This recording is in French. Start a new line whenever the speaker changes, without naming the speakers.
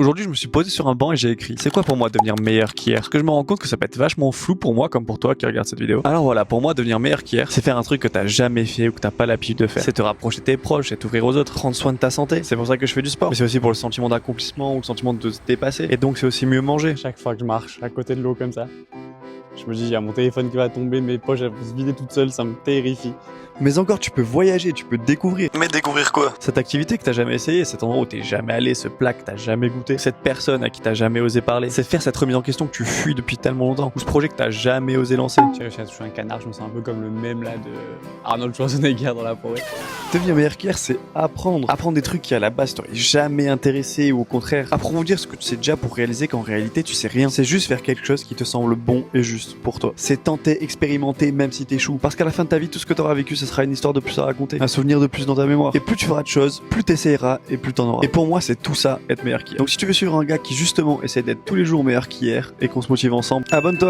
Aujourd'hui, je me suis posé sur un banc et j'ai écrit: c'est quoi pour moi devenir meilleur qu'hier? Parce que je me rends compte que ça peut être vachement flou pour moi comme pour toi qui regarde cette vidéo. Alors voilà, pour moi, devenir meilleur qu'hier, c'est faire un truc que t'as jamais fait ou que t'as pas l'habitude de faire. C'est te rapprocher de tes proches, c'est t'ouvrir aux autres, prendre soin de ta santé. C'est pour ça que je fais du sport. Mais c'est aussi pour le sentiment d'accomplissement ou le sentiment de se dépasser. Et donc c'est aussi mieux manger.
Chaque fois que je marche à côté de l'eau comme ça, je me dis, il y a mon téléphone qui va tomber, mes poches elles vont se vider toutes seules, ça me terrifie.
Mais encore, tu peux voyager, tu peux découvrir. Mais découvrir quoi? Cette activité que t'as jamais essayé, cet endroit où t'es jamais allé, ce plat que t'as jamais goûté, cette personne à qui t'as jamais osé parler, c'est faire cette remise en question que tu fuis depuis tellement longtemps, ou ce projet que t'as jamais osé lancer.
J'ai réussi à toucher un canard, je me sens un peu comme le mème là de Arnold Schwarzenegger dans la forêt.
Devenir meilleur qu'hier, c'est apprendre. Apprendre des trucs qui à la base t'auraient jamais intéressé ou au contraire, approfondir ce que tu sais déjà pour réaliser qu'en réalité tu sais rien. C'est juste faire quelque chose qui te semble bon et juste pour toi. C'est tenter, expérimenter même si t'échoues. Parce qu'à la fin de ta vie, tout ce que t'auras vécu, ce sera une histoire de plus à raconter, un souvenir de plus dans ta mémoire. Et plus tu feras de choses, plus t'essayeras et plus t'en auras. Et pour moi, c'est tout ça, être meilleur qu'hier. Donc si tu veux suivre un gars qui justement essaie d'être tous les jours meilleur qu'hier et qu'on se motive ensemble, abonne-toi.